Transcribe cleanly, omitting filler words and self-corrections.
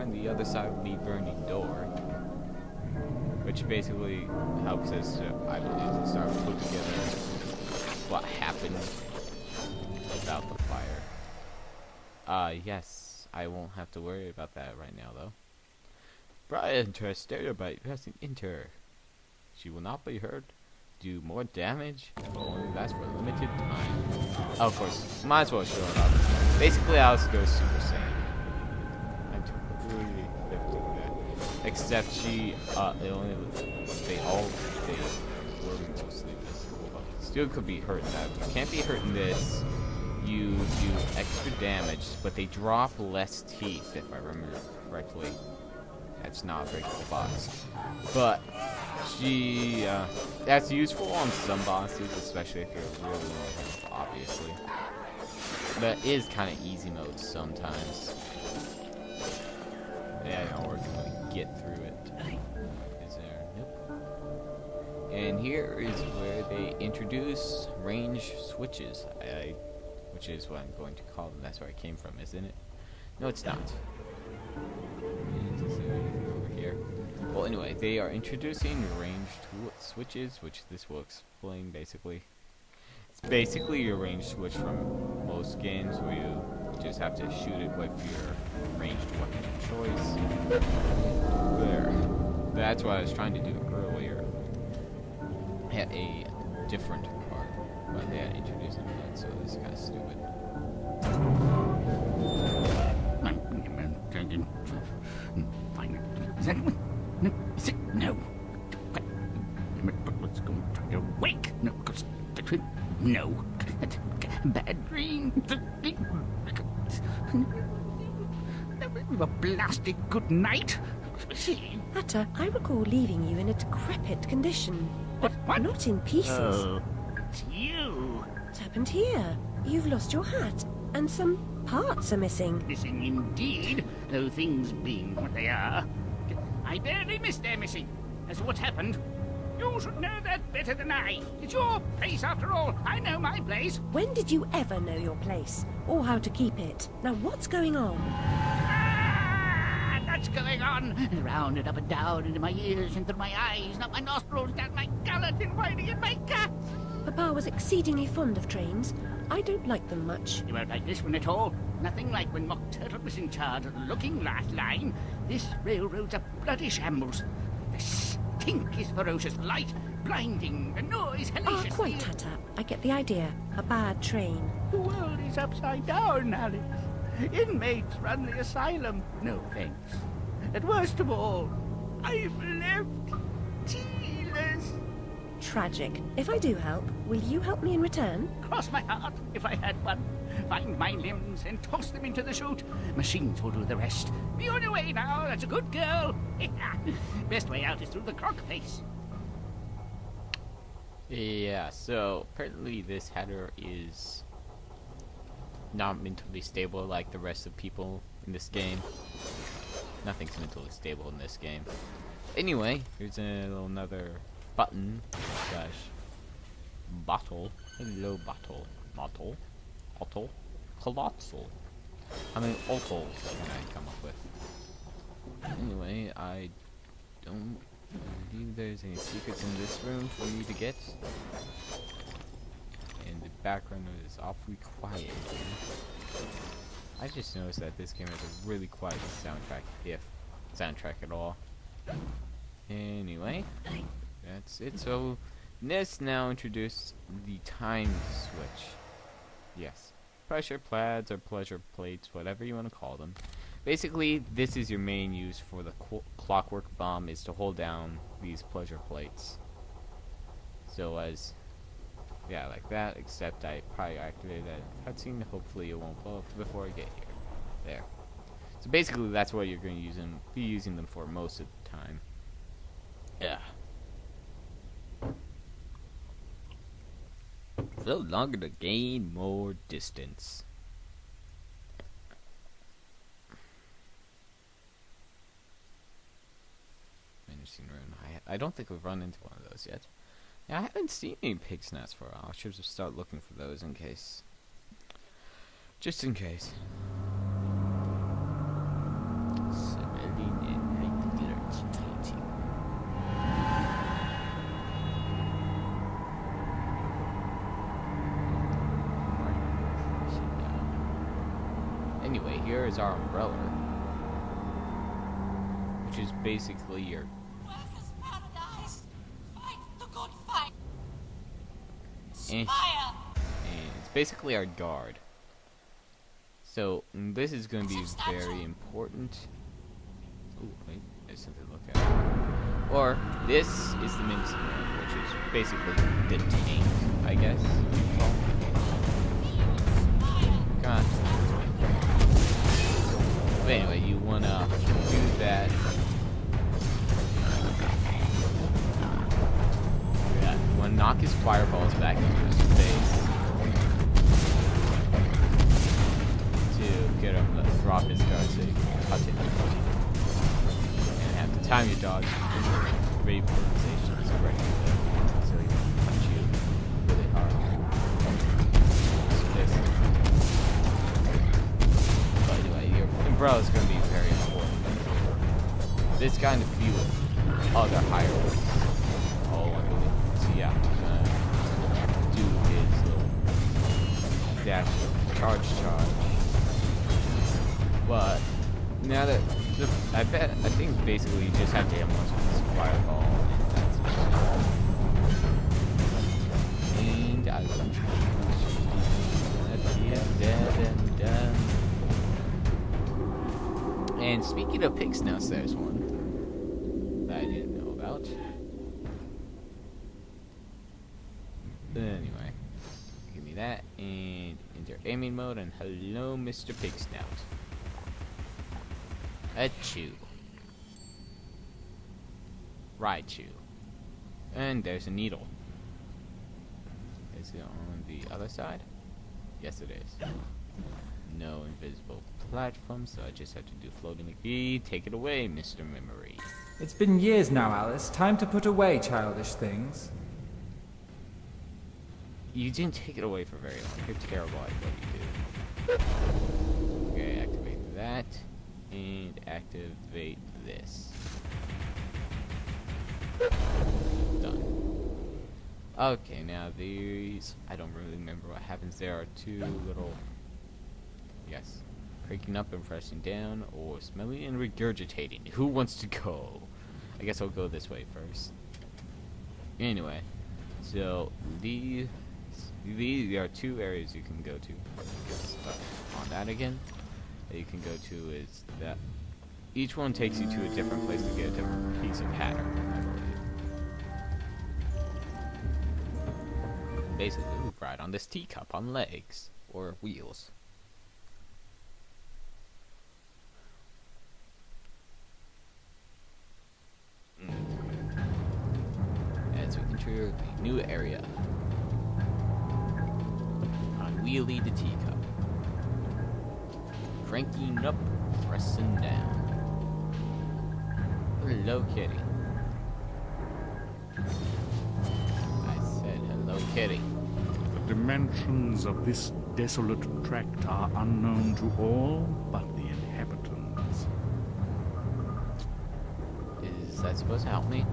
on the other side of the burning door, which basically helps us, I believe, to start put together what happened about the fire. Yes, I won't have to worry about that right now, though. Brought into a stereo by pressing enter. She will not be heard. Do more damage, but only last for a limited time. Oh, of course, might as well show it off. Basically, Alice goes Super Saiyan. I'm totally lifting that. Except she, they were mostly visible. Still could be hurt in that. You can't be hurt in this. You do extra damage, but they drop less teeth, if I remember correctly. That's not a very cool box. But she, that's useful on some bosses, especially if you're really low health, obviously. But it is kind of easy mode sometimes. Yeah, I know we're gonna get through it. Is there? Nope. And here is where they introduce range switches, which is what I'm going to call them. That's where I came from, isn't it? No, it's not. Over here. Well, anyway, they are introducing range switches, which this will explain basically. It's basically your range switch from most games where you just have to shoot it with your ranged weapon of choice. There. That's what I was trying to do earlier. I had a different card, but they had introduced it again, so this is kind of stupid. Fine. Is that one? No. Is it? No. Let's go and try to wake. No. No. Bad dream. A blasted good night. Hatter, I recall leaving you in a decrepit condition. But What? not in pieces. Oh, it's you. What's happened here? You've lost your hat, and some parts are missing. Missing indeed, though things being what they are. I barely missed their missing. As to what's happened, you should know that better than I. It's your place after all. I know my place. When did you ever know your place, or how to keep it? Now what's going on? That's going on. Round and up and down into my ears and through my eyes, up my nostrils, down my gullet, and winding in my guts. Papa was exceedingly fond of trains. I don't like them much. You won't like this one at all. Nothing like when Mock Turtle was in charge of the looking glass line. This railroad's a bloody shambles. The stink is ferocious, the light blinding, the noise Ah, hellacious. quite, Hatter. I get the idea. A bad train. The world is upside down, Alice. Inmates run the asylum. No thanks. And worst of all, I've left Tealers. Tragic. If I do help, will you help me in return? Cross my heart, if I had one. Find my limbs and toss them into the chute. Machines will do the rest. Be on your way now, that's a good girl. Best way out is through the croc face. Yeah, so apparently this Hatter is not mentally stable like the rest of people in this game. Nothing's mentally stable in this game. Anyway, here's another button slash bottle. Hello, bottle. Bottle. Bottle. Colossal. How many altals can I come up with? Anyway, I don't believe there's any secrets in this room for me to get. And the background is awfully quiet. I just noticed that this game has a really quiet soundtrack, if soundtrack at all. Anyway, that's it. So, let's now introduce the time switch. Yes. Pressure plaids or pleasure plates, whatever you want to call them. Basically, this is your main use for the clockwork bomb, is to hold down these pleasure plates. So as, yeah, like that, except I probably activated that cutscene. Hopefully it won't blow up before I get here. There. So basically that's what you're going to be using them for most of the time. Yeah. So longer to gain more distance. Interesting rune. I don't think we've run into one of those yet. Yeah, I haven't seen any pig snats for a while. I should just start looking for those in case. Just in case. Anyway, here is our umbrella, which is basically your. Workers' paradise. Fight the good fight. Eh. Spire. And it's basically our guard. So this is going to be very important. Ooh, wait, there's something to look at. Or this is the mini scenario, which is basically the tank, I guess. Come on. But anyway, you wanna do that. Yeah, you wanna knock his fireballs back into his face to get him to drop his guard so you can cut it. And have to time your dodge vaporization is ready so he can punch you really hard. So this. But anyway, your umbrella is going to be very important. This kind of few other higher ones. Oh, I believe. So yeah, he's gonna do his little dash charge. But now that I think basically you just have to hit him once with this fireball, and that's it. And he is dead and done. And speaking of pig snouts, there's one that I didn't know about. Anyway, give me that and enter aiming mode, and hello, Mr. Pig Snout. Achoo. Raichu. And there's a needle. Is it on the other side? Yes, it is. No invisible platform, so I just have to do floating McGee. Take it away, Mr. Memory. It's been years now, Alice. Time to put away childish things. You didn't take it away for very long. You're terrible at what you do. Okay, activate that. And activate this. Done. Okay, now these, I don't really remember what happens. There are two little, yes, cranking up and pressing down, or smelling and regurgitating. Who wants to go? I guess I'll go this way first. Anyway, so these are two areas you can go to. On that again. That you can go to is that each one takes you to a different place to get a different piece of pattern, I believe. Basically, we ride on this teacup on legs or wheels. As we enter the new area on Wheelie the Teacup. Cranking up, pressing down. Hello, kitty. I said hello, kitty. The dimensions of this desolate tract are unknown to all but the inhabitants. Is that supposed to help me?